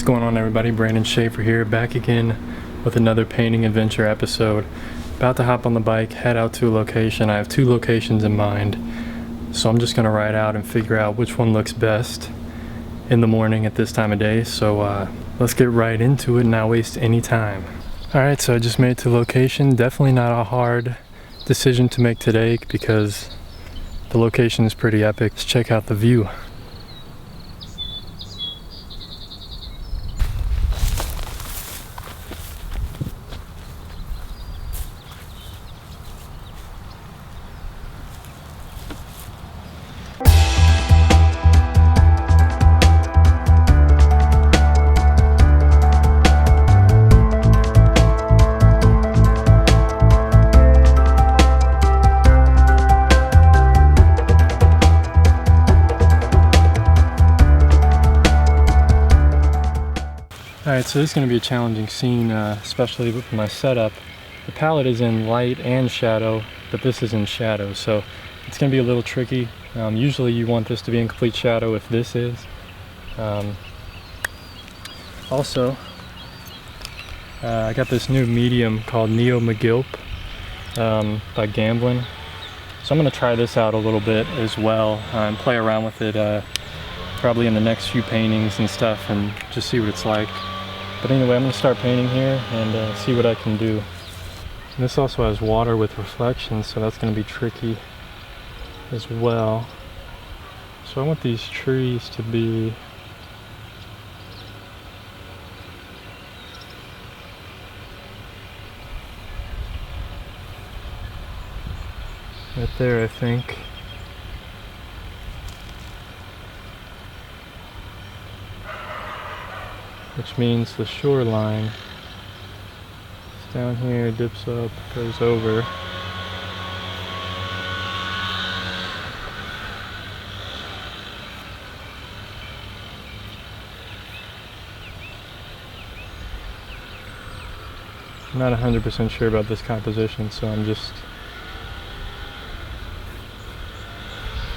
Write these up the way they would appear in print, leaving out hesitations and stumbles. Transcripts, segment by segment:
What's going on, everybody? Brandon Schaefer here, back again with another painting adventure episode. About to hop on the bike, head out to a location. I have two locations in mind, so I'm just going to ride out and figure out which one looks best in the morning at this time of day. So let's get right into it and not waste any time. Alright, so I just made it to the location. Definitely not a hard decision to make today because the location is pretty epic. Let's check out the view. Alright, so this is going to be a challenging scene, especially with my setup. The palette is in light and shadow, but this is in shadow, so it's going to be a little tricky. Usually you want this to be in complete shadow if this is. Also, I got this new medium called Neo McGilp by Gamblin. So I'm going to try this out a little bit as well and play around with it probably in the next few paintings and stuff and just see what it's like. But anyway, I'm going to start painting here and see what I can do. And this also has water with reflections, so that's going to be tricky as well. So I want these trees to be right there, I think. Which means the shoreline is down here, dips up, goes over. I'm not 100% sure about this composition, so I'm just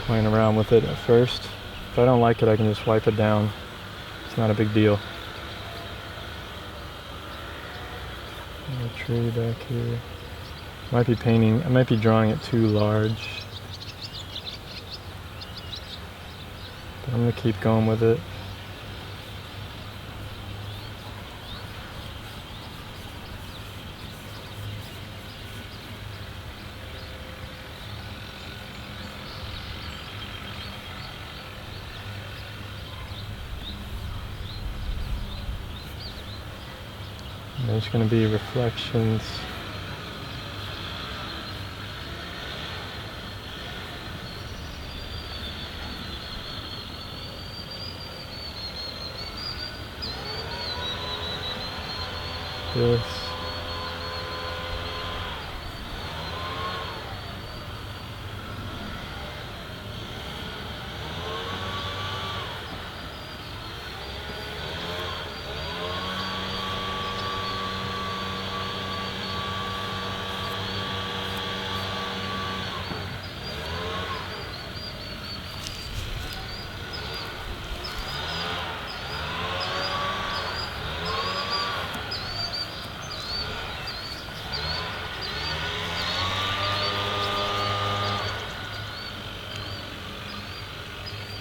playing around with it at first. If I don't like it, I can just wipe it down. It's not a big deal. A tree back here. I might be drawing it too large. But I'm gonna keep going with it. There's going to be reflections. This.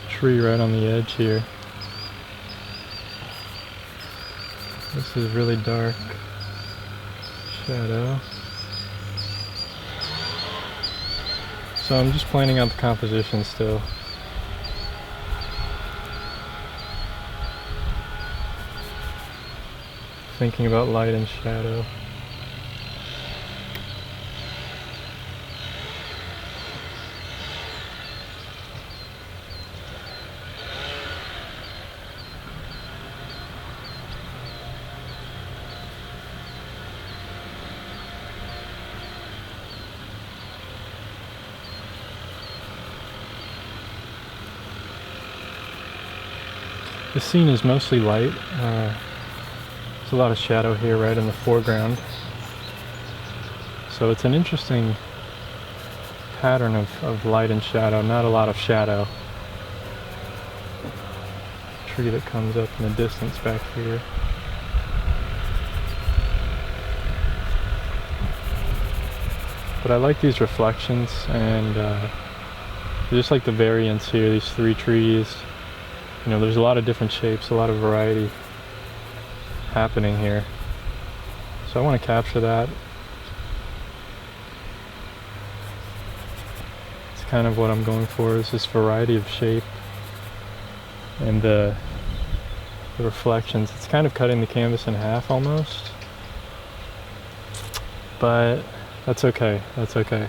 Tree right on the edge here. This is really dark shadow. So I'm just planning out the composition still. Thinking about light and shadow. The scene is mostly light. There's a lot of shadow here right in the foreground. So it's an interesting pattern of light and shadow, not a lot of shadow. tree that comes up in the distance back here. But I like these reflections, and just like the variants here, these three trees. You know, there's a lot of different shapes, a lot of variety happening here. So I want to capture that. It's kind of what I'm going for, is this variety of shape and the reflections. It's kind of cutting the canvas in half almost, but that's okay, that's okay.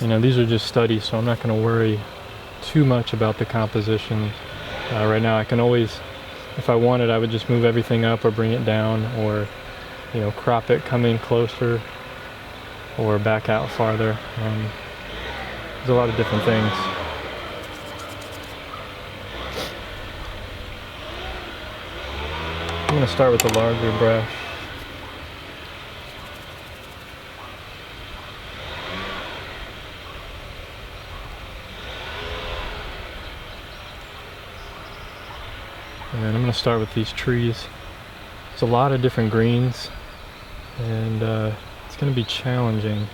You know, these are just studies, so I'm not going to worry too much about the composition right now. I can always, if I wanted, I would just move everything up or bring it down, or, you know, crop it, come in closer, or back out farther. There's a lot of different things. I'm going to start with a larger brush. And I'm going to start with these trees. There's a lot of different greens, and it's going to be challenging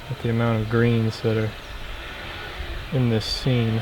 with the amount of greens that are in this scene.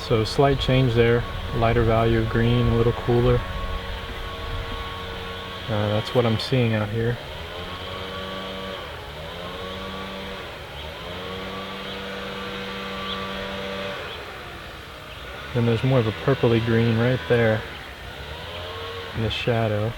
So slight change there, lighter value of green, a little cooler. That's what I'm seeing out here. Then there's more of a purpley green right there in the shadow.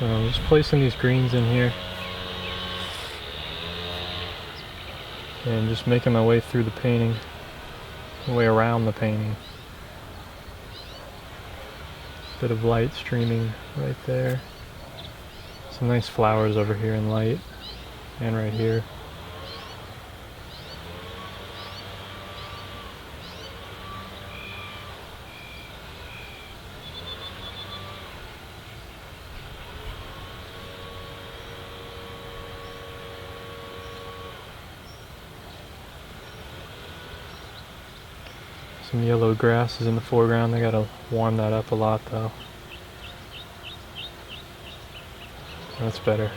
So I'm just placing these greens in here and just making my way through the painting, my way around the painting. Bit of light streaming right there. Some nice flowers over here in light, and right here. Some yellow grass is in the foreground. I gotta warm that up a lot though. That's better.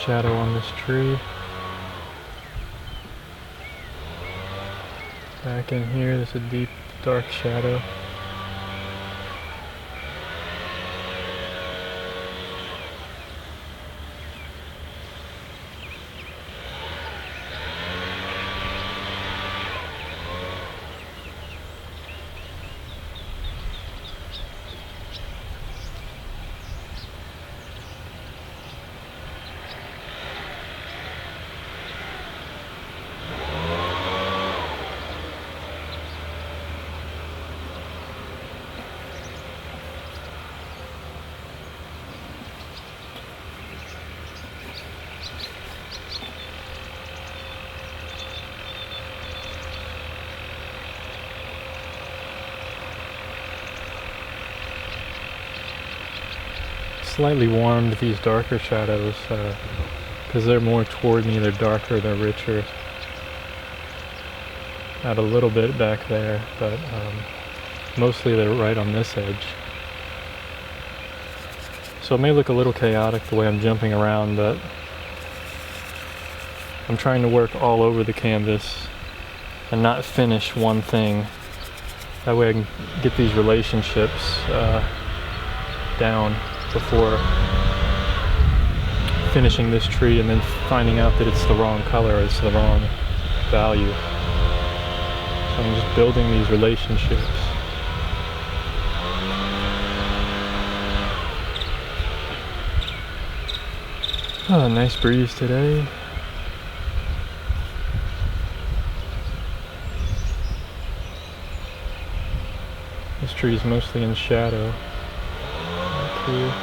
Shadow on this tree. Back in here, there's a deep, dark shadow. slightly warmed these darker shadows because they're more toward me, they're darker, they're richer. Add a little bit back there, but mostly they're right on this edge. So it may look a little chaotic the way I'm jumping around, but I'm trying to work all over the canvas and not finish one thing. That way I can get these relationships down before finishing this tree and then finding out that it's the wrong color, it's the wrong value. So I'm just building these relationships. Oh, nice breeze today. This tree is mostly in shadow. Back here.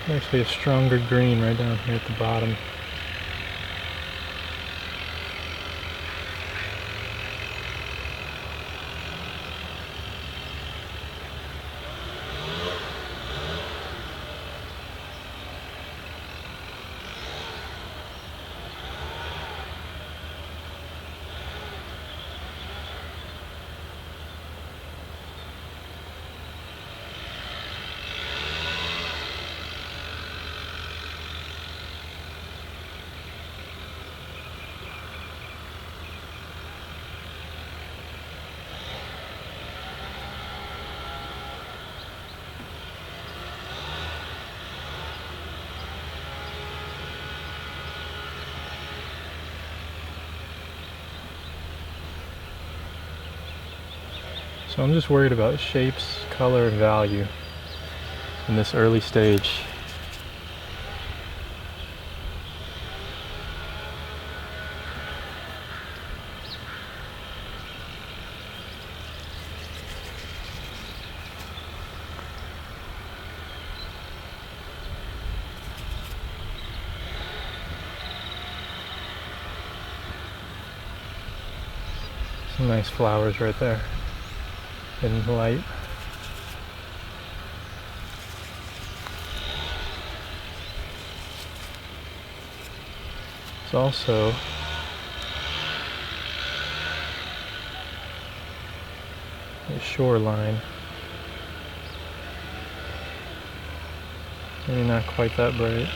Actually a stronger green right down here at the bottom. So I'm just worried about shapes, color, and value in this early stage. Some nice flowers right there in the light. It's also a shoreline. Maybe not quite that bright.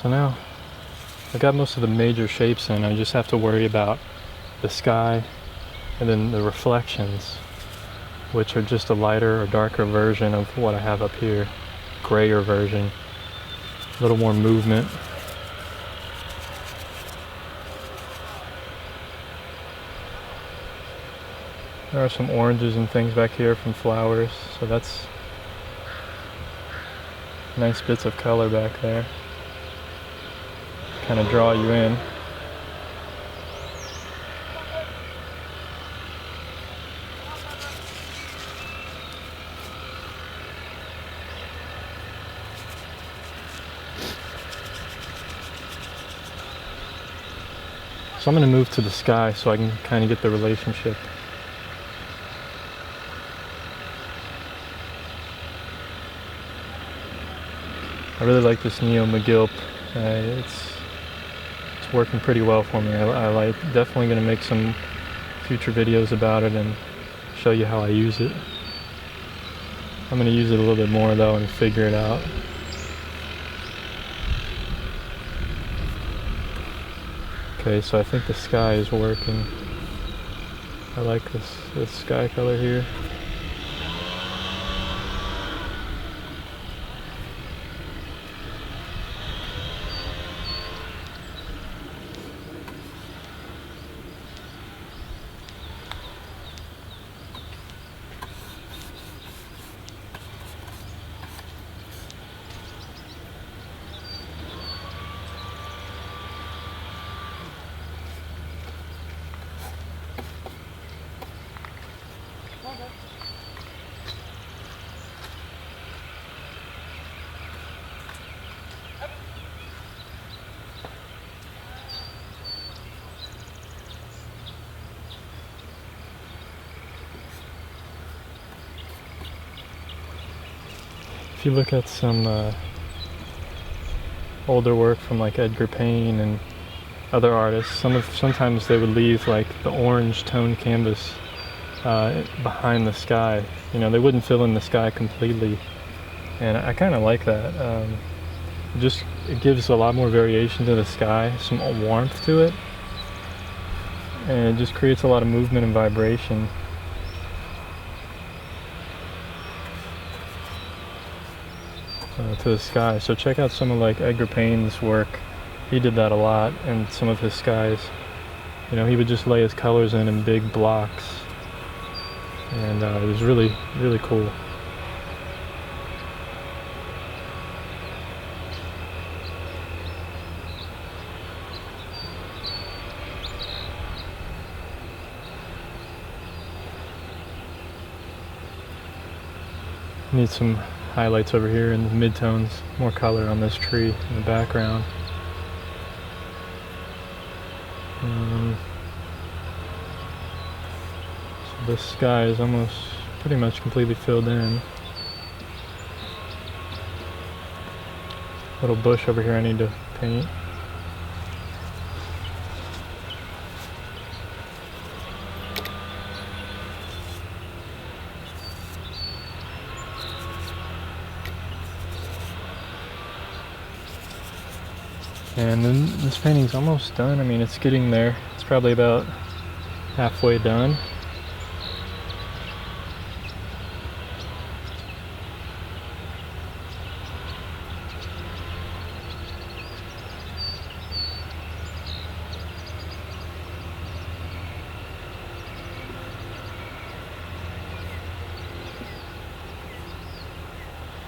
So now I got most of the major shapes in. I just have to worry about the sky and then the reflections, which are just a lighter or darker version of what I have up here, grayer version, a little more movement. There are some oranges and things back here from flowers, so that's nice bits of color back there. Kind of draw you in. So I'm going to move to the sky so I can kind of get the relationship. I really like this Neo McGilp. It's working pretty well for me. I like, definitely going to make some future videos about it and show you how I use it. I'm going to use it a little bit more though and figure it out. Okay, so I think the sky is working. I like this sky color here. If you look at some older work from like Edgar Payne and other artists, sometimes they would leave like the orange tone canvas behind the sky. You know, they wouldn't fill in the sky completely, and I kind of like that. It gives a lot more variation to the sky, some warmth to it, and it just creates a lot of movement and vibration. To the sky. So check out some of like Edgar Payne's work. He did that a lot, and some of his skies. You know, he would just lay his colors in big blocks, and it was really, really cool. Need some highlights over here in the midtones, more color on this tree in the background. So the sky is almost pretty much completely filled in. Little bush over here I need to paint. And then this painting's almost done. I mean, it's getting there. It's probably about halfway done.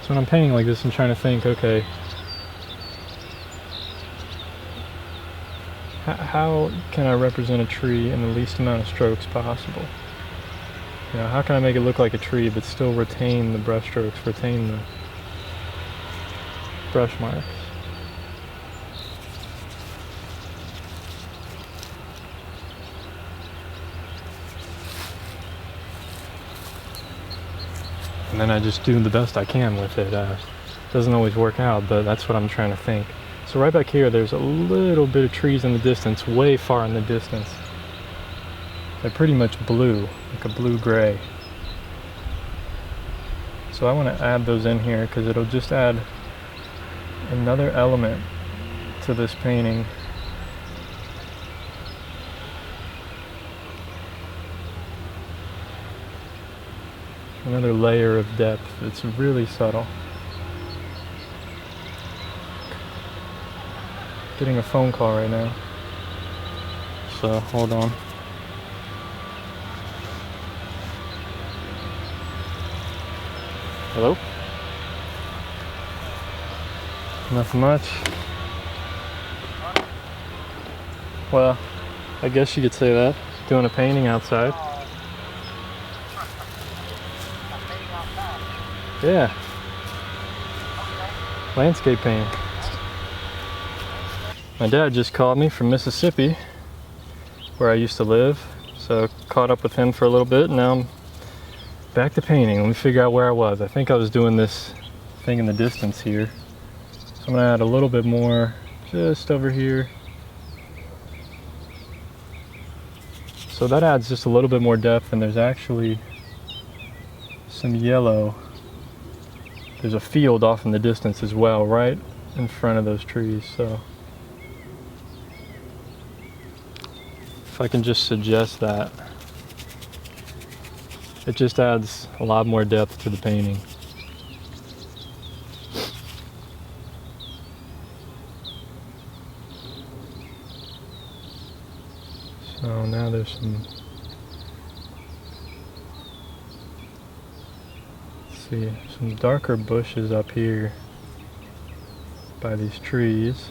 So when I'm painting like this, I'm trying to think, okay, how can I represent a tree in the least amount of strokes possible? You know, how can I make it look like a tree but still retain the brush strokes, retain the brush marks? And then I just do the best I can with it. Doesn't always work out, but that's what I'm trying to think. So right back here, there's a little bit of trees in the distance, way far in the distance. They're pretty much blue, like a blue-gray. So I want to add those in here because it'll just add another element to this painting. Another layer of depth. It's really subtle. Getting a phone call right now, so hold on. Hello? Nothing much. Well, I guess you could say that. Doing a painting outside. Yeah. Landscape painting. My dad just called me from Mississippi. where I used to live. So caught up with him for a little bit, and now I'm back to painting. Let me figure out where I was. I think I was doing this thing in the distance here. So I'm gonna add a little bit more just over here. So that adds just a little bit more depth, and there's actually some yellow. There's a field off in the distance as well, right in front of those trees. So if I can just suggest that, it just adds a lot more depth to the painting. So now there's some darker bushes up here by these trees.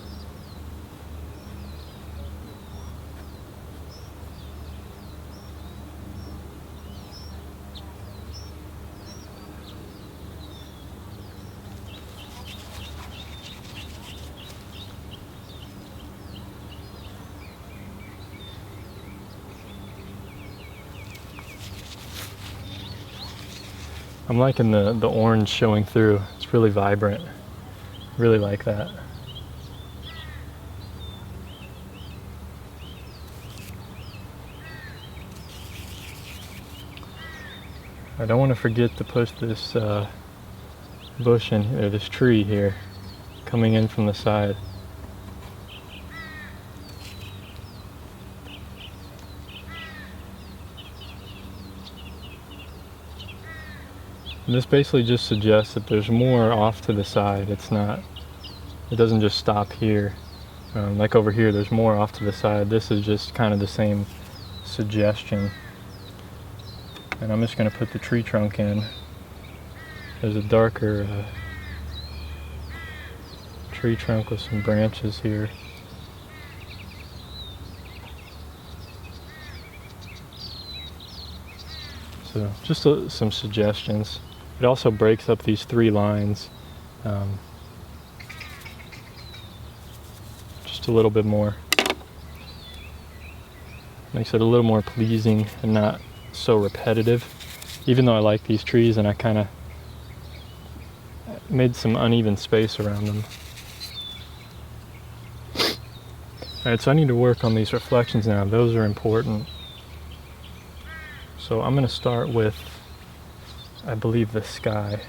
I'm liking the orange showing through. It's really vibrant. Really like that. I don't want to forget to push this bush in here, this tree here, coming in from the side. And this basically just suggests that there's more off to the side. It doesn't just stop here. Like over here, there's more off to the side. This is just kind of the same suggestion. And I'm just going to put the tree trunk in. There's a darker tree trunk with some branches here. So just some suggestions. It also breaks up these three lines just a little bit more. Makes it a little more pleasing and not so repetitive. Even though I like these trees, and I kind of made some uneven space around them. Alright, so I need to work on these reflections now. Those are important. So I'm going to start with, I believe, the sky.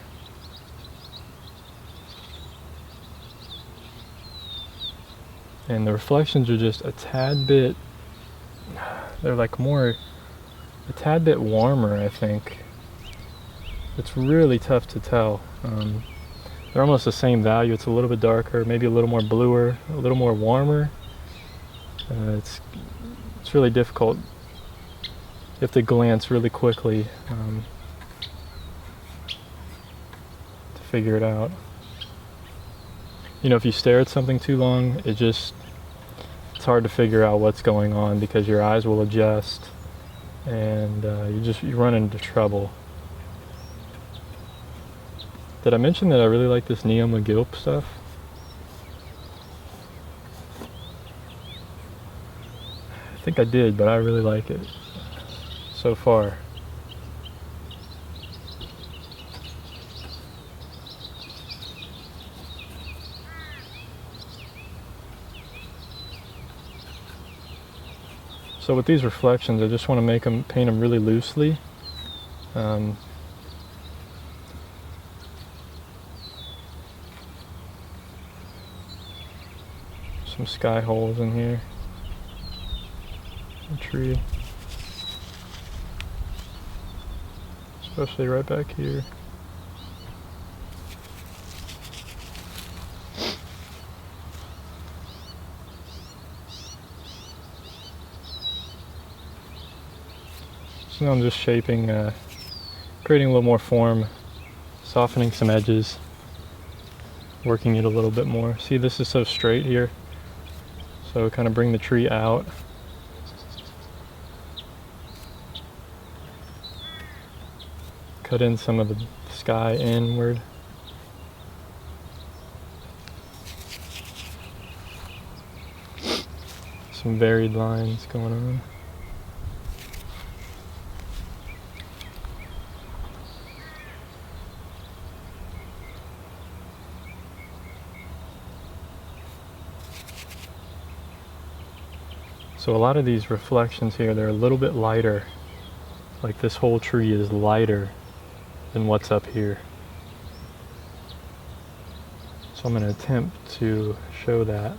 And the reflections are just a tad bit, they're like a tad bit warmer, I think. It's really tough to tell. They're almost the same value. It's a little bit darker, maybe a little more bluer, a little more warmer. It's really difficult. You have to glance really quickly to figure it out. You know, if you stare at something too long, it's hard to figure out what's going on because your eyes will adjust and you run into trouble. Did I mention that I really like this Neo McGilp stuff? I think I did, but I really like it so far. So with these reflections, I just want to paint them really loosely. Some sky holes in here. A tree. Especially right back here. So now I'm just shaping, creating a little more form, softening some edges, working it a little bit more. See, this is so straight here. So kind of bring the tree out. Cut in some of the sky inward. Some varied lines going on. So a lot of these reflections here, they're a little bit lighter. Like this whole tree is lighter than what's up here. So I'm going to attempt to show that.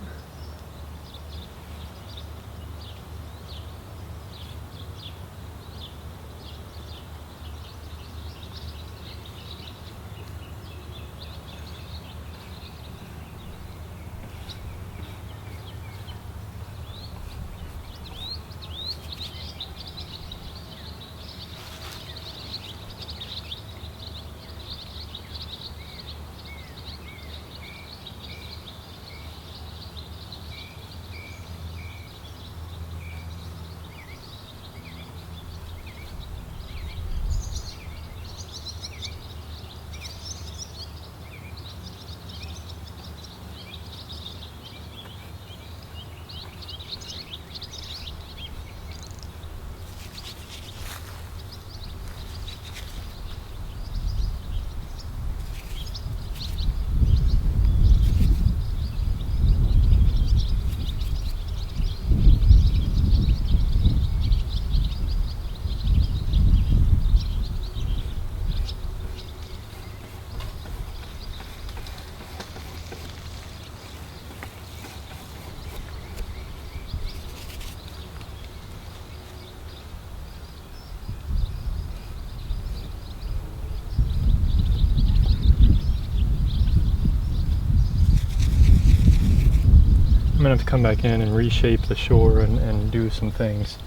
I'm gonna have to come back in and reshape the shore and do some things.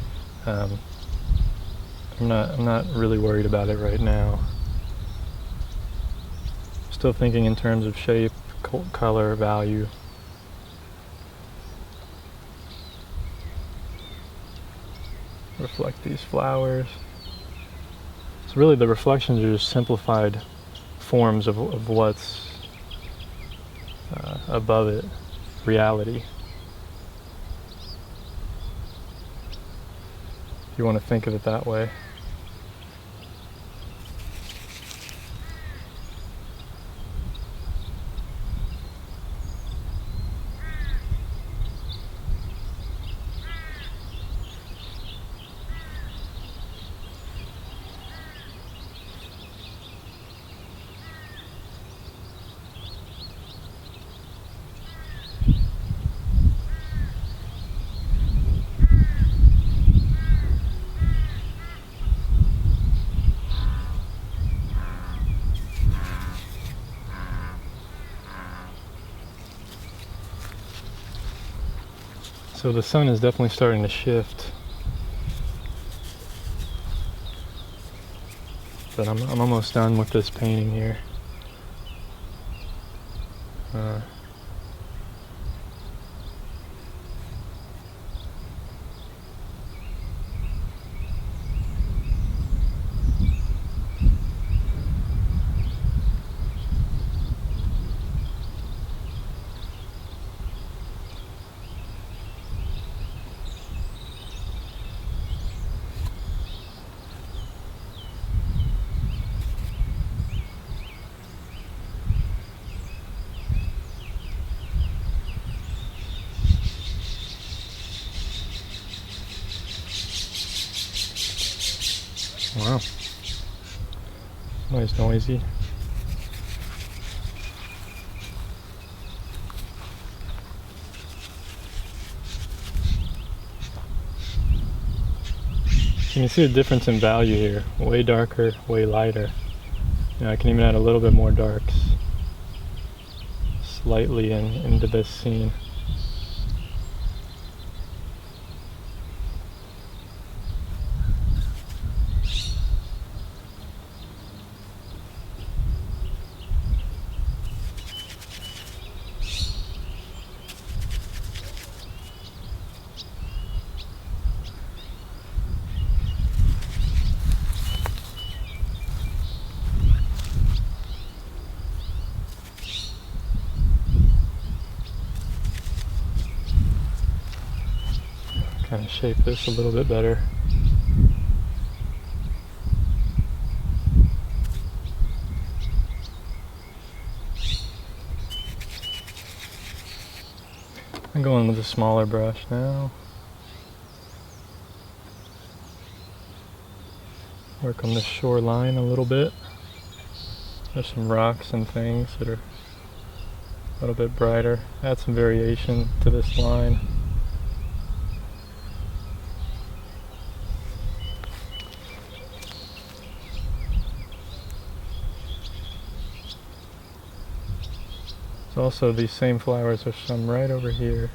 I'm not really worried about it right now. Still thinking in terms of shape, color, value. Reflect these flowers. So really the reflections are just simplified forms of what's above it, reality. If you want to think of it that way. So the sun is definitely starting to shift, but I'm almost done with this painting here. Wow, nice noisy. You can see the difference in value here. Way darker, way lighter. You know, I can even add a little bit more darks slightly into this scene. Kind of shape this a little bit better. I'm going with a smaller brush now. work on the shoreline a little bit. There's some rocks and things that are a little bit brighter. Add some variation to this line. Also, these same flowers are some right over here.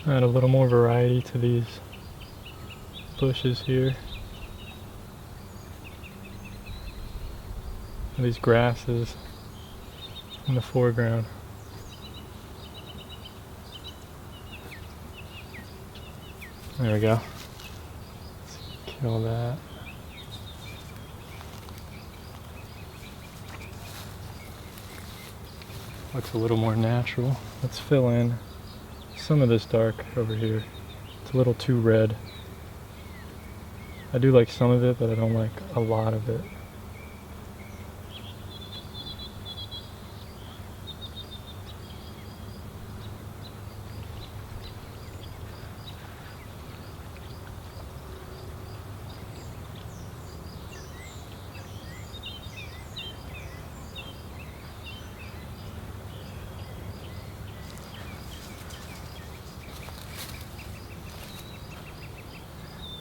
Add a little more variety to these bushes here. These grasses in the foreground. There we go. Let's kill that. Looks a little more natural. Let's fill in some of this dark over here. It's a little too red. I do like some of it, but I don't like a lot of it.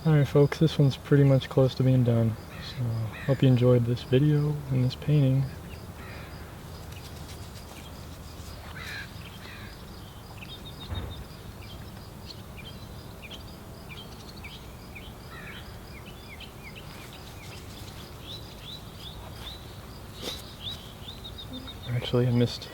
Alright folks, this one's pretty much close to being done. So, hope you enjoyed this video and this painting. Actually, I missed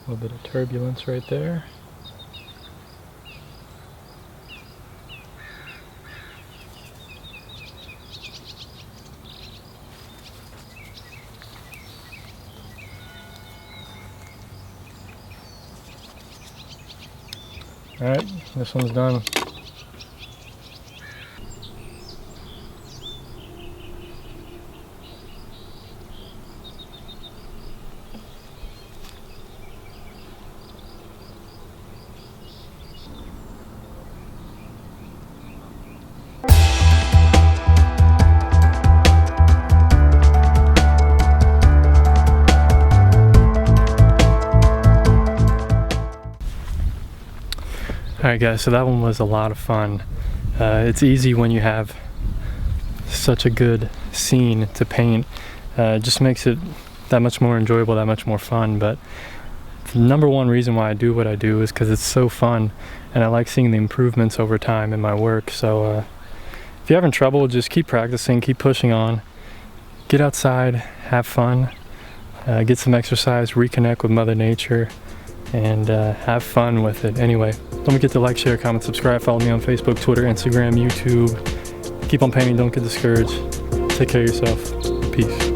a little bit of turbulence right there. Alright, this one's done. Alright guys, so that one was a lot of fun. It's easy when you have such a good scene to paint. It just makes it that much more enjoyable, that much more fun. But the number one reason why I do what I do is because it's so fun and I like seeing the improvements over time in my work. So if you're having trouble, just keep practicing, keep pushing on. Get outside, have fun, get some exercise, reconnect with Mother Nature, and have fun with it. Anyway, don't forget to like, share, comment, subscribe, follow me on Facebook, Twitter, Instagram, YouTube. Keep on painting, don't get discouraged. Take care of yourself. Peace.